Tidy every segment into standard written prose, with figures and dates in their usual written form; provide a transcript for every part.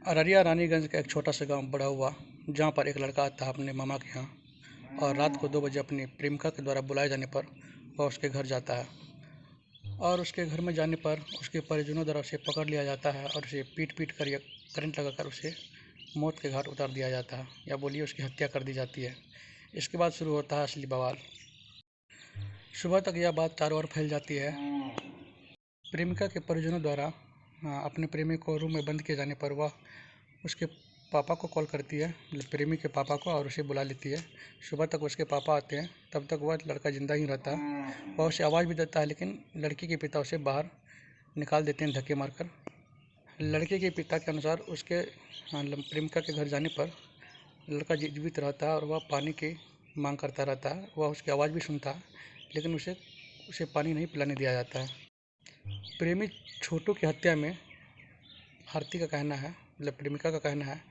अररिया रानीगंज का एक छोटा सा गांव बड़ा हुआ, जहां पर एक लड़का आता है अपने मामा के यहाँ और रात को 2 बजे अपनी प्रेमिका के द्वारा बुलाए जाने पर वह उसके घर जाता है। और उसके घर में जाने पर उसके परिजनों द्वारा उसे पकड़ लिया जाता है और उसे पीट पीट कर या करंट लगाकर उसे मौत के घाट उतार दिया जाता है, या बोलिए उसकी हत्या कर दी जाती है। इसके बाद शुरू होता है असली बवाल। सुबह तक यह बात चारों ओर फैल जाती है। प्रेमिका के परिजनों द्वारा अपने प्रेमी को रूम में बंद किए जाने पर वह उसके पापा को कॉल करती है, प्रेमी के पापा को, और उसे बुला लेती है। सुबह तक उसके पापा आते हैं, तब तक वह लड़का ज़िंदा ही रहता है। वह उसे आवाज़ भी देता है, लेकिन लड़की के पिता उसे बाहर निकाल देते हैं धक्के मारकर। लड़के के पिता के अनुसार उसके प्रेमिका के घर जाने पर लड़का जीवित रहता है और वह पानी की मांग करता रहता है। वह उसकी आवाज़ भी सुनता है, लेकिन उसे उसे पानी नहीं पिलाने दिया जाता है। प्रेमी छोटू की हत्या में आरती का कहना है, मतलब प्रेमिका का कहना है,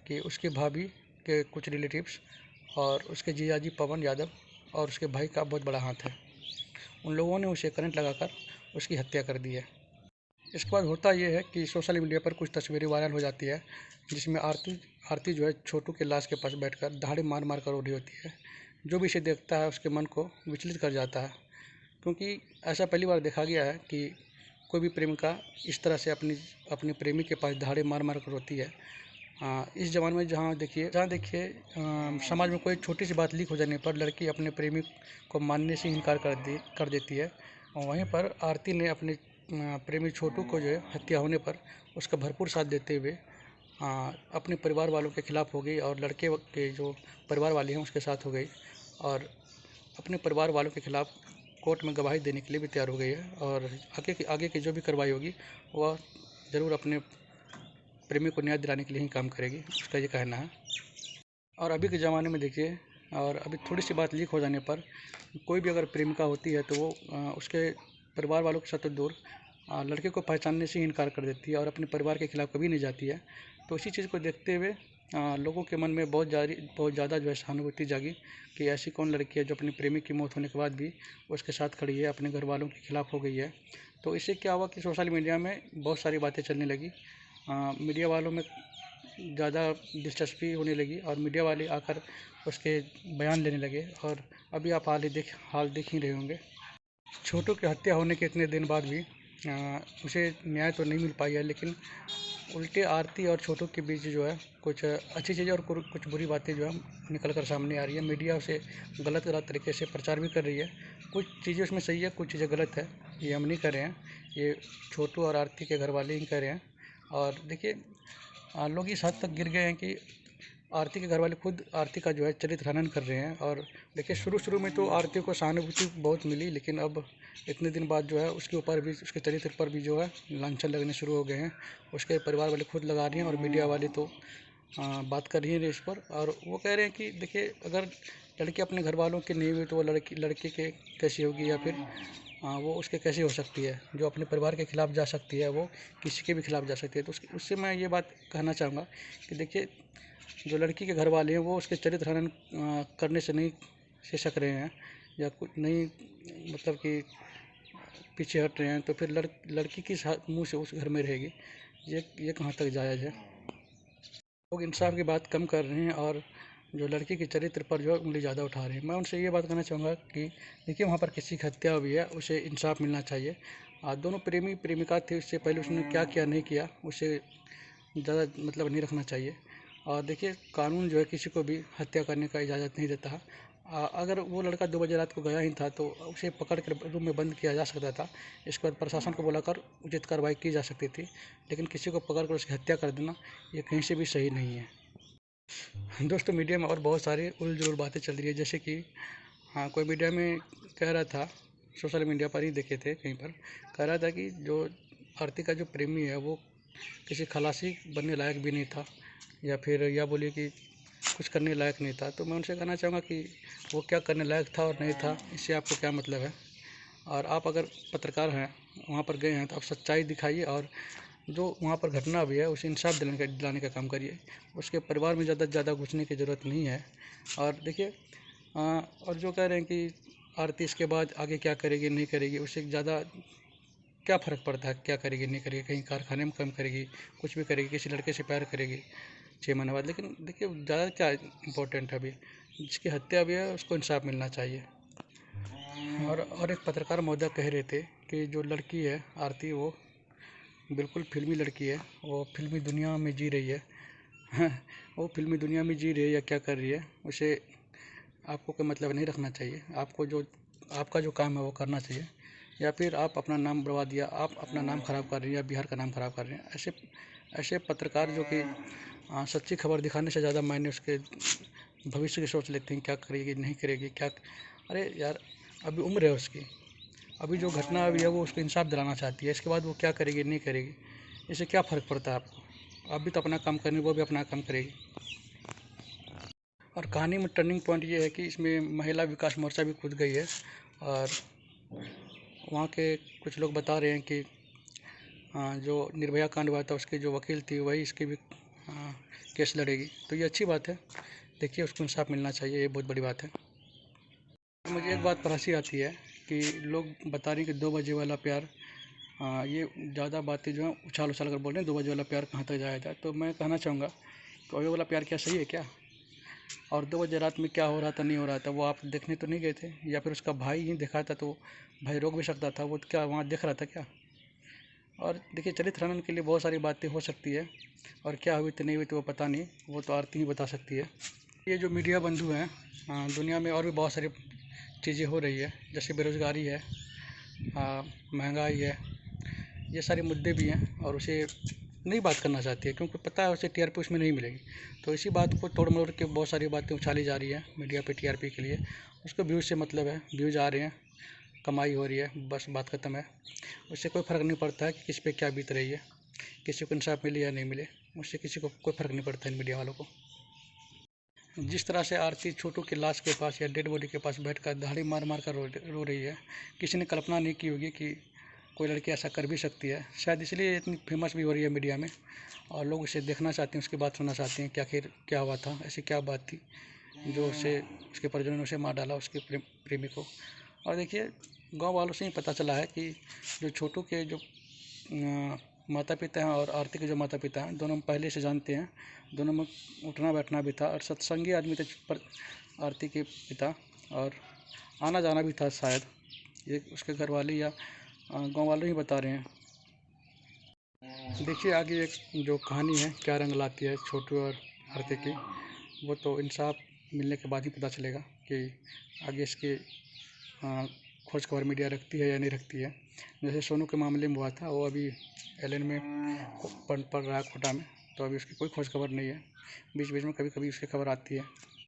कि उसकी भाभी के कुछ रिलेटिव्स और उसके जीजाजी पवन यादव और उसके भाई का बहुत बड़ा हाथ है। उन लोगों ने उसे करंट लगाकर उसकी हत्या कर दी है। इसके बाद होता यह है कि सोशल मीडिया पर कुछ तस्वीरें वायरल हो जाती है, जिसमें आरती जो है छोटू के लाश के पास बैठकर दहाड़े मार मार कर रो रही होती है। जो भी इसे देखता है उसके मन को विचलित कर जाता है, क्योंकि ऐसा पहली बार देखा गया है कि कोई भी प्रेमिका इस तरह से अपने प्रेमी के पास दहाड़े मार मार कर रोती है। इस ज़माने में जहाँ देखिए समाज में कोई छोटी सी बात लीक हो जाने पर लड़की अपने प्रेमी को मानने से इनकार कर देती है। और वहीं पर आरती ने अपने प्रेमी छोटू को जो है हत्या होने पर उसका भरपूर साथ देते हुए अपने परिवार वालों के खिलाफ हो गई और लड़के के जो परिवार वाले हैं उसके साथ हो गई, और अपने परिवार वालों के खिलाफ कोर्ट में गवाही देने के लिए भी तैयार हो गई है। और आगे की जो भी कार्रवाई होगी वह ज़रूर अपने प्रेमी को न्याय दिलाने के लिए ही काम करेगी, उसका ये कहना है। और अभी के ज़माने में देखिए, और अभी थोड़ी सी बात लीक हो जाने पर कोई भी अगर प्रेमिका होती है तो वो उसके परिवार वालों के साथ तो दूर लड़के को पहचानने से ही इनकार कर देती है और अपने परिवार के खिलाफ कभी नहीं जाती है। तो इसी चीज़ को देखते हुए लोगों के मन में बहुत ज़्यादा जो है सहानुभूति जागी कि ऐसी कौन लड़की है जो अपनी प्रेमी की मौत होने के बाद भी उसके साथ खड़ी है, अपने घर वालों के खिलाफ हो गई है। तो इससे क्या हुआ कि सोशल मीडिया में बहुत सारी बातें चलने लगी। मीडिया वालों में ज़्यादा दिलचस्पी होने लगी और मीडिया वाले आकर उसके बयान लेने लगे। और अभी आप हाल देख ही रहे होंगे, छोटू की हत्या होने के इतने दिन बाद भी उसे न्याय तो नहीं मिल पाई है, लेकिन उल्टे आरती और छोटू के बीच जो है कुछ अच्छी चीज़ें और कुछ बुरी बातें जो है निकल कर सामने आ रही है। मीडिया उसे गलत तरीके से प्रचार भी कर रही है। कुछ चीज़ें उसमें सही है, कुछ चीज़ें गलत है, ये हम नहीं कर रहे हैं, ये छोटू और आरती के घर वाले ही कर रहे हैं। और देखिए लोग इस हद तक गिर गए हैं कि आरती के घर वाले खुद आरती का जो है चरित्र हनन कर रहे हैं। और देखिए शुरू में तो आरती को सहानुभूति बहुत मिली, लेकिन अब इतने दिन बाद जो है उसके ऊपर भी, उसके चरित्र पर भी जो है लांछन लगने शुरू हो गए हैं। उसके परिवार वाले खुद लगा रहे हैं और मीडिया वाले तो बात कर ही रहे इस पर। और वो कह रहे हैं कि देखिए अगर लड़की अपने घर वालों की नहीं हुई तो वो लड़के के कैसी होगी, या फिर वो उसके कैसे हो सकती है। जो अपने परिवार के खिलाफ जा सकती है वो किसी के भी खिलाफ जा सकती है। तो उससे मैं ये बात कहना चाहूँगा कि देखिए जो लड़की के घर वाले हैं वो उसके चरित्र हनन करने से नहीं हिचक रहे हैं, या कुछ नहीं, मतलब कि पीछे हट रहे हैं, तो फिर लड़की किस मुंह से उस घर में रहेगी, ये कहाँ तक जायज़ है। लोग इंसाफ की बात कम कर रहे हैं और जो लड़की के चरित्र पर जो है उंगली ज़्यादा उठा रहे हैं। मैं उनसे ये बात कहना चाहूँगा कि देखिए वहाँ पर किसी की हत्या हुई है, उसे इंसाफ मिलना चाहिए। दोनों प्रेमी प्रेमिका थे, उससे पहले उसने क्या किया नहीं किया उसे ज़्यादा मतलब नहीं रखना चाहिए। और देखिए कानून जो है किसी को भी हत्या करने का इजाज़त नहीं देता है। अगर वो लड़का 2 बजे रात को गया ही था तो उसे पकड़ कर रूम में बंद किया जा सकता था। इसके बाद प्रशासन को बुलाकर उचित कार्रवाई की जा सकती थी, लेकिन किसी को पकड़ कर उसकी हत्या कर देना ये कहीं से भी सही नहीं है। दोस्तों मीडिया में और बहुत सारी उल-जुल बातें चल रही है, जैसे कि कोई मीडिया में कह रहा था, सोशल मीडिया पर ही देखे थे कहीं पर, कह रहा था कि जो आरती का जो प्रेमी है वो किसी खलासी बनने लायक भी नहीं था, या फिर या बोलिए कि कुछ करने लायक नहीं था। तो मैं उनसे कहना चाहूँगा कि वो क्या करने लायक था और नहीं था, इससे आपको क्या मतलब है। और आप अगर पत्रकार हैं, वहाँ पर गए हैं, तो आप सच्चाई दिखाइए और जो वहाँ पर घटना हुई है उसे इंसाफ दिलाने का काम करिए। उसके परिवार में ज़्यादा से ज़्यादा घुसने की ज़रूरत नहीं है। और देखिए और जो कह रहे हैं कि आरती इसके बाद आगे क्या करेगी नहीं करेगी, उससे ज़्यादा क्या फ़र्क पड़ता है, क्या करेगी नहीं करेगी, कहीं कारखाने में काम करेगी, कुछ भी करेगी, किसी लड़के से प्यार करेगी 6 महीने बाद। लेकिन देखिए ज़्यादा क्या इम्पोर्टेंट है अभी, जिसकी हत्या भी है उसको इंसाफ मिलना चाहिए। और एक पत्रकार महोदय कह रहे थे कि जो लड़की है आरती, वो बिल्कुल फिल्मी लड़की है, वो फिल्मी दुनिया में जी रही है। वो फिल्मी दुनिया में जी रही है या क्या कर रही है, उसे आपको कोई मतलब नहीं रखना चाहिए। आपको जो आपका जो काम है वो करना चाहिए, या फिर आप अपना नाम बर्बाद, या आप अपना नाम खराब कर रही हैं या बिहार का नाम खराब कर रहे हैं। ऐसे ऐसे पत्रकार जो कि सच्ची खबर दिखाने से ज़्यादा मायने उसके भविष्य की सोच लेते हैं, क्या करेगी नहीं करेगी क्या। अरे यार, अभी उम्र है उसकी, अभी जो घटना अभी है वो उसको इंसाफ दिलाना चाहती है, इसके बाद वो क्या करेगी नहीं करेगी, इससे क्या फ़र्क पड़ता है आपको। आप भी तो अपना काम करेंगे, वो भी अपना काम करेगी। और कहानी में टर्निंग पॉइंट ये है कि इसमें महिला विकास मोर्चा भी कूद गई है, और वहाँ के कुछ लोग बता रहे हैं कि जो निर्भया कांड हुआ था उसकी जो वकील थी वही इसकी भी केस लड़ेगी। तो ये अच्छी बात है, देखिए उसको इंसाफ मिलना चाहिए, ये बहुत बड़ी बात है। मुझे एक बात पर हंसी आती है कि लोग बता रहे हैं कि 2 बजे वाला प्यार, ये ज़्यादा बातें जो है उछाल उछाल कर बोल रहे हैं, 2 बजे वाला प्यार कहाँ तक जाया जाए। तो मैं कहना चाहूँगा कि वो वाला प्यार क्या सही है क्या? और 2 बजे रात में क्या हो रहा था नहीं हो रहा था वो आप देखने तो नहीं गए थे, या फिर उसका भाई ही देखा था तो भाई रोक भी सकता था, वो क्या वहाँ देख रहा था क्या? और देखिए चरित्र हनन के लिए बहुत सारी बातें हो सकती है, और क्या हुई तो नहीं हुई तो वो पता नहीं, वो तो आरती ही बता सकती है। ये जो मीडिया बंधु हैं, दुनिया में और भी बहुत सारी चीज़ें हो रही है, जैसे बेरोज़गारी है, महंगाई है, ये सारे मुद्दे भी हैं, और उसे नहीं बात करना चाहती है क्योंकि पता है उसे टीआरपी उसमें नहीं मिलेगी। तो इसी बात को तोड़ मरोड़ के बहुत सारी बातें उछाली जा रही है मीडिया पे टीआरपी के लिए। उसको व्यूज़ से मतलब है, व्यूज़ आ रहे हैं, कमाई हो रही है, बस बात ख़त्म है। उससे कोई फ़र्क नहीं पड़ता है कि किस पे क्या बीत रही है, किसी को इंसाफ मिले या नहीं मिले, उससे किसी को कोई फ़र्क नहीं पड़ता है मीडिया वालों को। जिस तरह से आरती छोटू की लाश के पास या डेड बॉडी के पास बैठकर दहाड़ी मार मार कर रो रही है, किसी ने कल्पना नहीं की होगी कि कोई लड़की ऐसा कर भी सकती है। शायद इसलिए इतनी फेमस भी हो रही है मीडिया में, और लोग उसे देखना चाहते हैं, उसकी बात सुनना चाहते हैं कि आखिर क्या हुआ था, ऐसी क्या बात थी जो उसे उसके परिजनों ने उसे मार डाला, उसके प्रेमी को। और देखिए गांव वालों से ही पता चला है कि जो छोटू के जो माता पिता हैं और आरती के जो माता पिता हैं, दोनों पहले से जानते हैं, दोनों में उठना बैठना भी था, और सत्संगी आदमी थे पर आरती के पिता, और आना जाना भी था शायद। ये उसके घर वाले या गांव वाले ही बता रहे हैं। देखिए आगे एक जो कहानी है क्या रंग लाती है छोटू और आरती की, वो तो इंसाफ मिलने के बाद ही पता चलेगा कि आगे इसकी खोज खबर मीडिया रखती है या नहीं रखती है। जैसे सोनू के मामले में हुआ था, वो अभी एलन में पढ़ रहा है कोटा में, तो अभी उसकी कोई खोज खबर नहीं है। बीच बीच में कभी कभी उसकी खबर आती है।